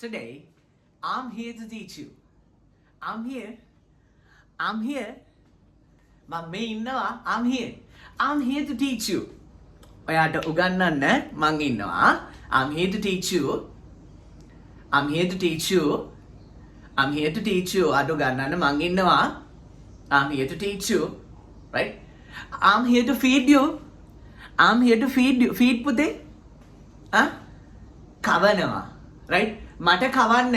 Today, I'm here to teach you. I'm here. I'm here. මම මේ ඉන්නවා. I'm here. I'm here to teach you. ඔයාට උගන්වන්න මං ඉන්නවා. I'm here to teach you. I'm here to teach you. I'm here to teach you. ඔයාට උගන්වන්න මං ඉන්නවා. I'm here to teach you. Right? I'm here to feed you. I'm here to feed you. Feed පුතේ. කවනවා. Right? මට කවන්න.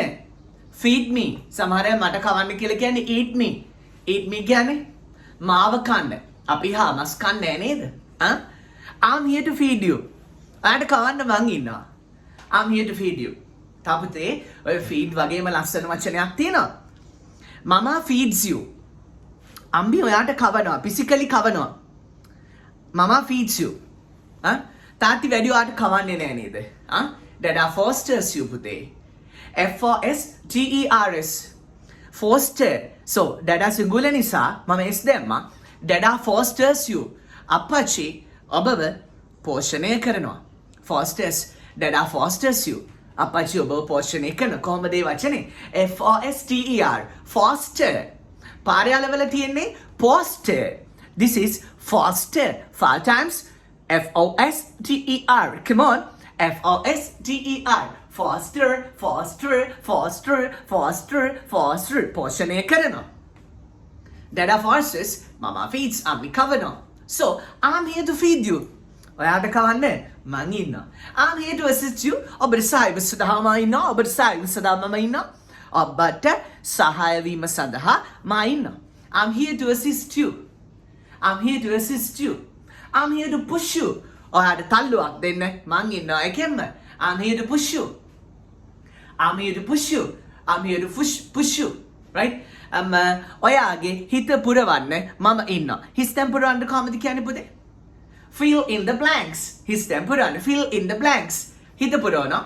Feed me. සමහර අය මට කවන්න කියලා කියන්නේ eat me. Eat me කියන්නේ මාව කන්න. අපි හාමස් කන්නේ නේද? I'm here to feed you. ඔයාට කවන්න මං ඉන්නවා. I'm here to feed you. තාපුතේ ඔය feed වගේම ලස්සන වචනයක් තියෙනවා. Mama feeds you. අම්බි ඔයාට කවනවා. physically කවනවා. Mama feeds you. තාත්ති වැඩි ඔයාට කවන්නේ නෑ නේද? Dada fosters you පුතේ. F-O-S-T-E-R-S. Foster. So, dada singular නිසා මම S දැම්මා. Dada fosters you. අප්පච්චි ඔබව පෝෂණය කරනවා. Fosters. Dada fosters you. අප්පච්චි ඔබව පෝෂණය කරන කොහොමද ඒ වචනේ? F-O-S-T-E-R. Foster. පාරයාලවල තියෙන්නේ poster. This is foster. 5 times. F-O-S-T-E-R. Come on. F-O-S-T-E-R. Foster, foster, foster, foster, foster. පෝෂණය කරනවා. Dada fosters, mama feeds, අම්මි කවනවා. So, I'm here to feed you. ඔයාට කවන්න මං ඉන්නවා. I'm here to assist you. ඔබට සහාය සඳහා මම ඉන්නවා. ඔබට සහාය සඳහා මම ඉන්නවා. ඔබට සහාය වීම සඳහා මම ඉන්නවා. I'm here to assist you. I'm here to assist you. I'm here to push you. ඔයාට තල්ලුවක් දෙන්න මං ඉන්නවා එකෙන්ම. I'm here to push you. I'm here to push you. I'm here to push you. Right? ඔයාගේ හිත පුරවන්න මම ඉන්නවා. හිස්තැන් පුරවන්න කොහොමද කියන්නේ පුතේ? Fill in the blanks. හිස්තැන් පුරවන්න. Fill in the blanks. හිත පුරවනවා.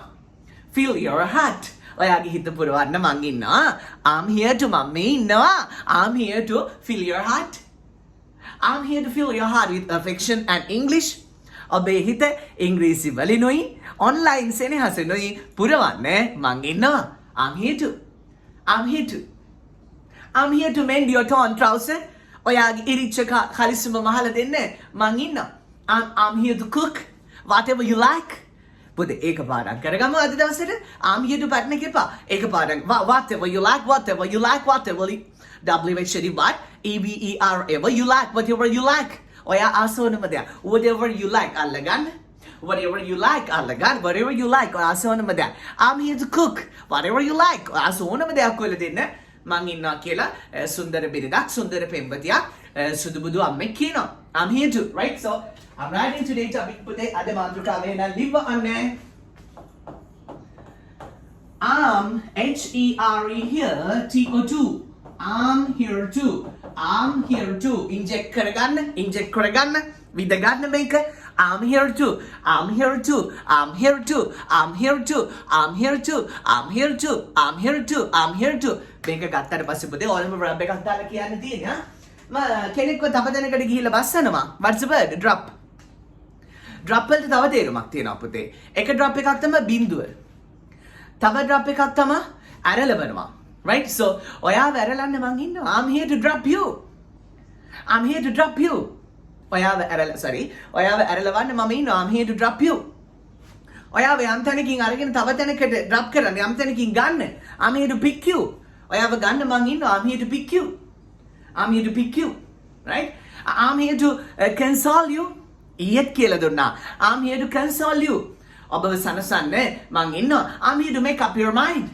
Fill your heart. ඔයාගේ හිත පුරවන්න මං ඉන්නවා. I'm here to මම ඉන්නවා. I'm here to fill your heart. I'm here to fill your heart with affection and English. ඔබේ හිත ඉංග්‍රීසි වලිනුයි online සෙනෙහසෙනුයි පුරවන්න මං ඉන්නවා. I'm here to. I'm here to. I'm here to mend your torn trouser. ඔයාගේ ඉරිච්ච කලිසම මහලා දෙන්න මං ඉන්නවා. I'm here to cook whatever you like. පුතේ ඒක පාඩම් කරගමු අද දවසට. I'm here to පටන කියපා. ඒක පාඩම් whatever you like, whatever you like, whatever W-H-E-D what? E-V-E-R-ever you like, whatever you like. ඔයා ආසෝනම දෙයක්. Whatever you like අල්ලගන්න. Whatever you like අල්ලගන්න. Whatever you like ආසෝනම දෙයක්. I'm here to cook whatever you like. ආසෝනම දෙයක් කියලා දෙන්න. මං ඉන්නවා කියලා සුන්දර බිරිඳක් සුන්දර පෙම්වතියක් සුදුබුදු අම්මෙක් කියනවා. I'm here to, right? So, I'm writing today topic පුතේ අද මාතෘකාවේ නම් ලිව්වන්නේ. I'm H-E-R-E here T-O-2. I'm here too. I'm here too. Inject කරගන්න. විදගන්න මේක. I'm here too. I'm here too. I'm here too. I'm here too. I'm here too. I'm here too. I'm here too. I'm here too. මේක ගත්තට පස්සේ පුතේ ඕනම verb එකක් දාලා කියන්න තියෙනවා. කෙනෙක්ව තව දෙනකට ගිහිල්ලා බස්සනවා. What's the word? Drop. Drop වලට තව තේරුමක් තියෙනවා පුතේ. එක drop එකක් තමයි බිඳුව. තව drop එකක් තමයි ඇරලවනවා. Right? So, ඔයාව ඇරලන්න මං ඉන්නවා. I'm here to drop you. I'm here to drop you. ඔයාව ඇරලවන්න මම ඉන්නවා. I'm here to drop you. ඔයාව යම් තැනකින් අරගෙන තව තැනකට drop කරන්න යම් තැනකින් ගන්න. I'm here to pick you. ඔයාව ගන්න මං ඉන්නවා. I'm here to pick you. I'm here to pick you. Right? I'm here to console you. ඊයත් කියලා දුන්නා. I'm here to console you. ඔබව සනසන්න මං ඉන්නවා. I'm here to make up your mind.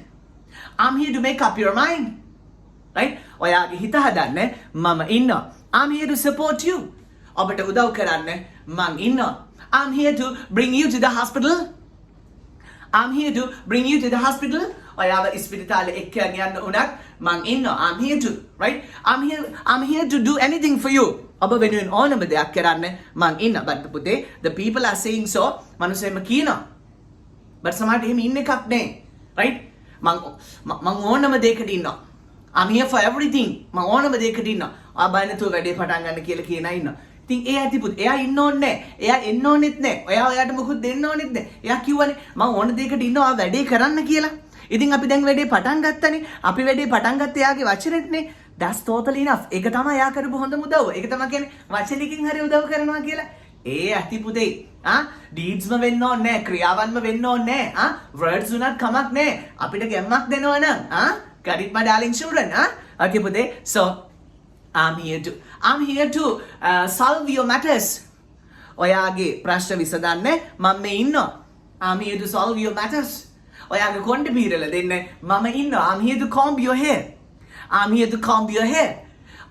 I'm here to make up your mind. Right? ඔයාගේ හිත හදන්න මම ඉන්නවා. I'm here to support you. ඔබට උදව් කරන්න මං ඉන්නවා. I'm here to bring you to the hospital. I'm here to bring you to the hospital. ඔයාව ඉස්පිරිතාලේ එක්කගෙන යන්න උනත් මං ඉන්නවා. I'm here to, right? I'm here to do anything for you. ඔබ වෙනුවෙන් ඕනම දෙයක් කරන්න මං ඉන්නවා. But පුතේ, the people are saying so. මනුස්සයෙක්ම කියනවා. But සමහරට එහෙම ඉන්න එකක් නෑ. Right? මං ඕනම දෙයකට ඉන්නවා. I'm here for everything. මං ඕනම දෙයකට ඉන්නවා. ඔයා බය නැතුව වැඩේ පටන් ගන්න කියලා කියන අය ඉන්නවා. ඉතින් ඒ ඇති පුත් එයා ඉන්න ඕනේ නැහැ. එයා එන්න ඕනෙත් නැහැ. ඔයාට මොකුත් දෙන්න ඕනෙත් නැහැ. එයා කිව්වනේ මං ඕන දෙයකට ඉන්නවා වැඩේ කරන්න කියලා. ඉතින් අපි දැන් වැඩේ පටන් ගත්තනේ. අපි වැඩේ පටන් ගත්තේ යාගේ වචනෙත්නේ. That's totally enough. ඒක තමයි යා කරපු හොඳම උදව්ව. ඒක තමයි කියන්නේ වචනකින් හරි උදව් කරනවා කියලා. ඒ ඇති පුතේ. deedsම වෙන්න ඕනේ නැහැ. ක්‍රියාවන්ම වෙන්න ඕනේ නැහැ. words උනත් කමක් නැහැ. අපිට ගැම්මක් දෙනවා නම් got it my darling children. Okay පුතේ. So I'm here to solve your matters. ඔයාගේ ප්‍රශ්න විසඳන්න මම මේ ඉන්නවා. I'm here to solve your matters. ඔයාගේ කොණ්ඩේ පීරලා දෙන්න මම ඉන්නවා. I'm here to comb your hair. I'm here to comb your hair.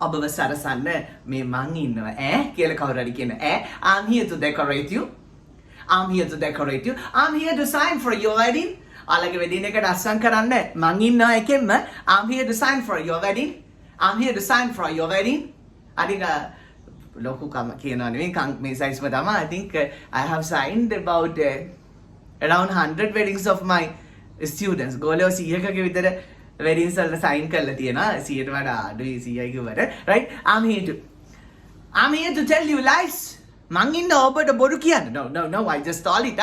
ඔබව සරසන්න මේ මං ඉන්නවා කියලා කවුරු හරි කියන I'm here to decorate you. I'm here to decorate you. I'm here to sign for your wedding. ඔයාලගේ wedding එකට අස්සම් කරන්න මං ඉන්නවා එකෙන්ම I'm here to sign for your wedding. I'm here to sign for your wedding. I think ලොකු කම කියනවා නෙවෙයි මේ සයිස්ම තමයි. I think I have signed about around 100 weddings of my students. ගෝලෝ 100ක විතර weddings වල sign කරලා තියෙනවා. 100ට වඩා අඩුයි 100යි කිව්වට. Right? I'm here to tell you lies. මං ඉන්න ඔබට බොරු කියන්න. No, I just told it.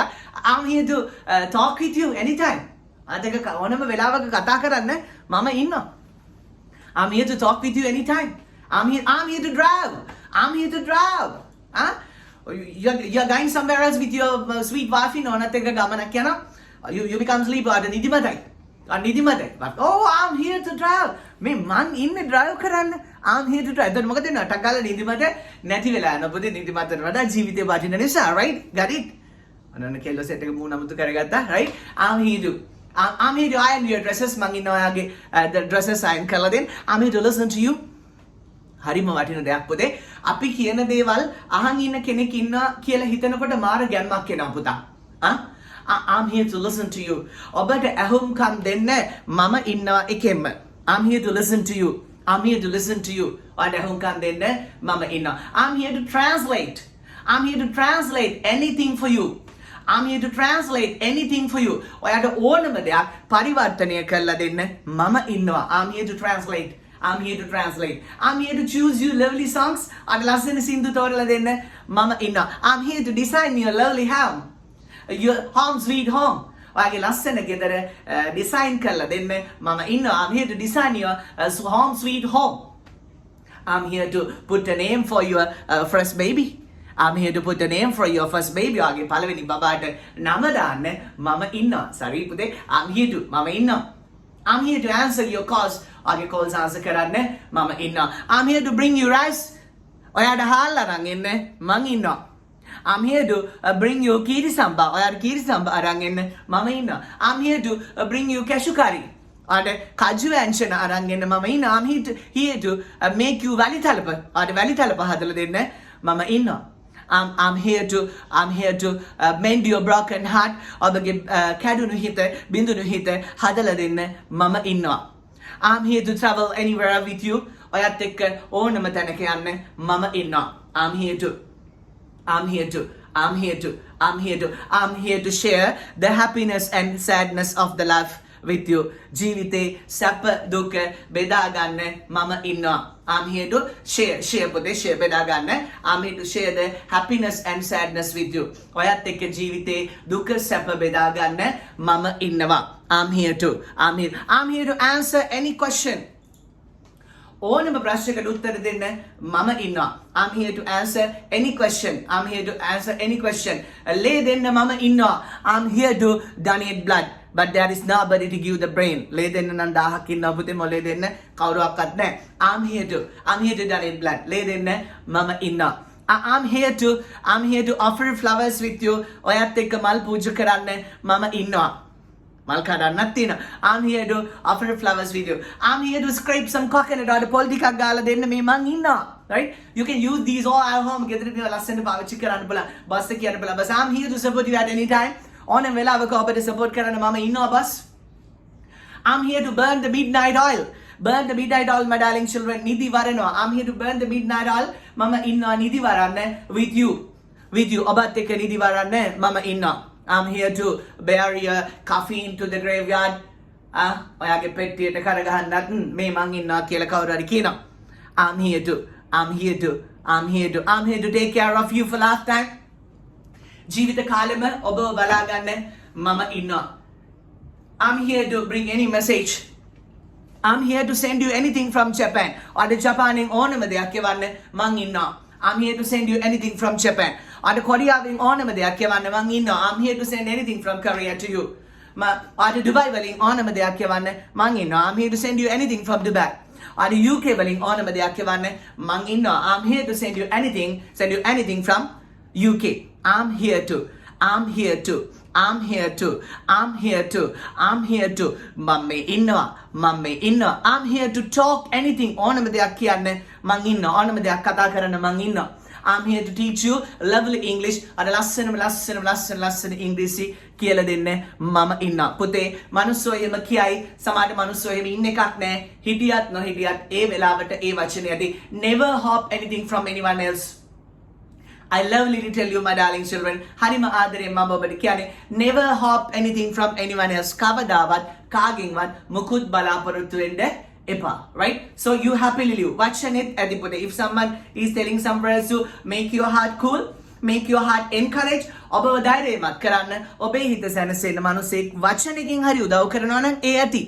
I'm here to talk with you anytime. අදක ඕනම වෙලාවක කතා කරන්න මම ඉන්නවා. I'm here to talk with you anytime. I'm here to drive. I'm here to drive. You're going somewhere else with your sweet wife in ඕනත් එක ගමනක් යනවා. You become sleepy අද නිදිමතයි. Oh, I'm here to drive. මේ මං ඉන්නේ drive කරන්න. I'm here to drive. එතකොට මොකද වෙනව? ටක් ගාලා නිදිමත නැති වෙලා යනවා. පුතේ නිදිමතට වඩා ජීවිතේ වටින නිසා, right? Got it? අනන්න කෙල්ල සෙට් එක මූණ අමුතු කරගත්තා, right? I'm here to iron your dresses. මං ඉන්නවා ඔයාගේ the dresses iron කරලා දෙන්න. I'm here to listen to you. හරිම වටින දෙයක් පුතේ. අපි කියන දේවල් අහන් ඉන්න කෙනෙක් ඉන්නවා කියලා හිතනකොට මාර ගැම්මක් එනවා පුතා. I'm here to listen to you. ඔබට ඇහුම්කම් දෙන්න මම ඉන්නවා එකෙන්ම. I'm here to listen to you. I'm here to listen to you. ඔබට ඇහුම්කම් දෙන්න මම ඉන්නවා. I'm here to translate. I'm here to translate anything for you. I'm here to translate anything for you. ඔයාට ඕනම දෙයක් පරිවර්තනය කරලා දෙන්න මම ඉන්නවා. I'm here to translate. I'm here to translate. I'm here to choose you lovely songs. අද ලස්සන සින්දු තෝරලා දෙන්න මම ඉන්නවා. I'm here to design your lovely home. Your home sweet home. ඔයාගේ ලස්සන ගෙදර design කරලා දෙන්න මම ඉන්නවා. I'm here to design your home sweet home. I'm here to put a name for your first baby. I'm here to put a name for your first baby. ඔයාගේ පළවෙනි බබාට නම දාන්න මම ඉන්නවා. sorry පුතේ. I'm here to මම ඉන්නවා. I'm here to answer your calls. ඔයාගේ calls answer කරන්න මම ඉන්නවා. I'm here to bring you rice. ඔයාට හාල් අරන් එන්න මං ඉන්නවා. I'm here to bring you kiri samba. ඔයාට kiri samba අරන් එන්න මම ඉන්නවා. I'm here to bring you cashew curry. ඔයාට කජු ව්‍යංජන අරන් එන්න මම ඉන්නවා. I'm here to make you වැලි තලප. ඔයාට වැලි තලප හදලා දෙන්න මම ඉන්නවා. I'm here to mend your broken heart. ඔබගේ කැඩුණු හිත බිඳුණු හිත හදලා දෙන්න මම ඉන්නවා. I'm here to travel anywhere with you. ඔයත් එක්ක ඕනම තැනක යන්න මම ඉන්නවා. I'm here to share the happiness and sadness of the life with you. ජීවිතේ සැප දුක බෙදා ගන්න මම ඉන්නවා. I'm here to share පුතේ share බෙදා ගන්න. I'm here to share the happiness and sadness with you. ඔයත් එක්ක ජීවිතේ දුක සැප බෙදා ගන්න මම ඉන්නවා. I'm here to answer any question. ඕනම ප්‍රශ්නයකට උත්තර දෙන්න මම ඉන්නවා. I'm here to answer any question. ලේ දෙන්න මම ඉන්නවා. I'm here to donate blood. But there is nobody to give the brain. ලේ දෙන්න නම් 1000ක් ඉන්නවා පුතේ මොලේ දෙන්න කවුරුවක්වත් නැහැ. I'm here to donate blood. ලේ දෙන්න මම ඉන්නවා. I'm here to offer flowers with you. ඔයත් එක්ක මල් පූජා කරන්න මම ඉන්නවා. මල් කඩන්නත් තියෙනවා. I'm here to offer flowers with you. I'm here to scrape some coconut or පොල් ටිකක් ගාලා දෙන්න මේ මං ඉන්නවා. Right? You can use these all at home. ගෙදරදී ලස්සනට පාවිච්චි කරන්න බලන්න. බස් එක කියන්න බලන්න. But I'm here to support you at any time. ඕනම වෙලාවක ඔබට support කරන්න මම ඉන්නවා bus. I'm here to burn the midnight oil. Burn the midnight oil, my darling children. නිදි වරනවා. I'm here to burn the midnight oil. මම ඉන්නවා නිදි වරන්න with you. ඔබත් එක්ක නිදි වරන්න මම ඉන්නවා. I'm here to bury your coffin to the graveyard. ඔයාගේ පෙට්ටියට කරගහන්නත් මේ මං ඉන්නවා කියලා කවුරු හරි කියනවා. I'm here to take care of you for lifetime. ජීවිත කාලෙම ඔබව බලා ගන්න මම ඉන්නවා. I'm here to bring any message. I'm here to send you anything from Japan. අද ජපානයෙන් ඕනම දෙයක් කියවන්න මං ඉන්නවා. I'm here to send you anything from Japan. අද කොරියාවෙන් ඕනම දෙයක් කියවන්න මං ඉන්නවා. I'm here to send anything from Korea to you. අද ඩුබයි වලින් ඕනම දෙයක් කියවන්න මං ඉන්නවා. I'm here to send you anything from Dubai. අද UK වලින් ඕනම දෙයක් කියවන්න මං ඉන්නවා. I'm here to send you anything from UK. I'm here to I'm here to මම ඉන්නවා. I'm here to talk anything ඕනම දෙයක් කියන්න මං ඉන්නවා. ඕනම දෙයක් කතා කරන්න මං ඉන්නවා. I'm here to teach you lovely English. අර ලස්සන ඉංග්‍රීසි කියලා දෙන්න මම ඉන්නවා. පුතේ මනුස්සෝ එහෙම කියයි සමහර මනුස්සෝ එහෙම ඉන්න එකක් නැහැ. හිටියත් නොහිටියත් ඒ වෙලාවට ඒ වචනේ යටි never hope anything from anyone else. I lovely tell you my darling children. හරිම ආදරයෙන් මම ඔබට කියන්නේ never hope anything from anyone else. කවදාවත් කාගෙන්වත් මුකුත් බලාපොරොත්තු වෙන්න එපා. Right? So you happily live. වචනෙත් ඇති පුතේ. If someone is telling some words to make your heart cool, make your heart encourage, ඔබව ධෛර්යමත් කරන්න, ඔබේ හිත සැනසෙන්න මනුස්සෙක් වචනකින් හරි උදව් කරනවා නම් ඒ ඇති.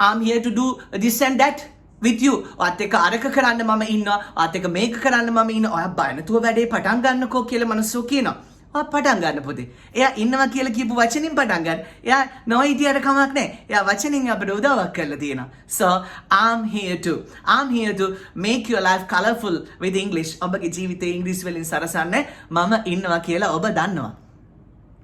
I'm here to do this and that with you. ඔයත් එක්ක අරක කරන්න මම ඉන්නවා. ඔයත් එක්ක මේක කරන්න මම ඉන්නවා. ඔයා බය නැතුව වැඩේ පටන් ගන්නකෝ කියලා මනුස්සෝ කියනවා. ඔයා පටන් ගන්න පුතේ. එයා ඉන්නවා කියලා කියපු වචනින් පටන් ගන්න. එයා නොහිටියට කමක් නැහැ. එයා වචනින් අපිට උදව්වක් කරලා තියෙනවා. So I'm here to make your life colorful with English. ඔබගේ ජීවිතේ ඉංග්‍රීසි වලින් සරසන්න මම ඉන්නවා කියලා ඔබ දන්නවා.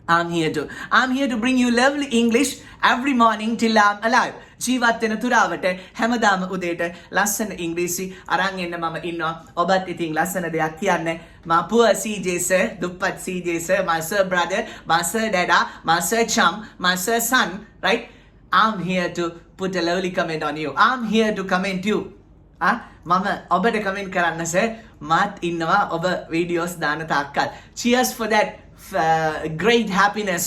I'm here to bring you lovely English every morning till I'm alive. ජීවත් වෙන තුරාවට හැමදාම උදේට ලස්සන ඉංග්‍රීසි අරන් එන්න මම ඉන්නවා. ඔබත් ඉතින් ලස්සන දෙයක් කියන්න. My poor CJ sir, දුප්පත් CJ sir, my sir brother, my sir dada, my sir chum, my sir son, right? I'm here to put a lovely comment on you. I'm here to comment you. මම ඔබට comment කරන්න sir. මාත් ඉන්නවා ඔබ videos දාන තාක්කල්. Cheers for that great happiness.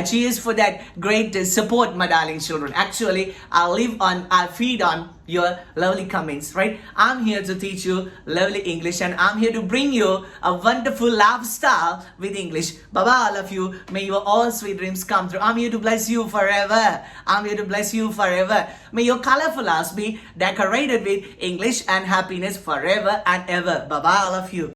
Cheers for that great support, my darling children. Actually, I feed on your lovely comments, right? I'm here to teach you lovely English and I'm here to bring you a wonderful lifestyle with English. Baba, all of you, may your all sweet dreams come true. I'm here to bless you forever. May your colorful house be decorated with English and happiness forever and ever. Baba, all of you.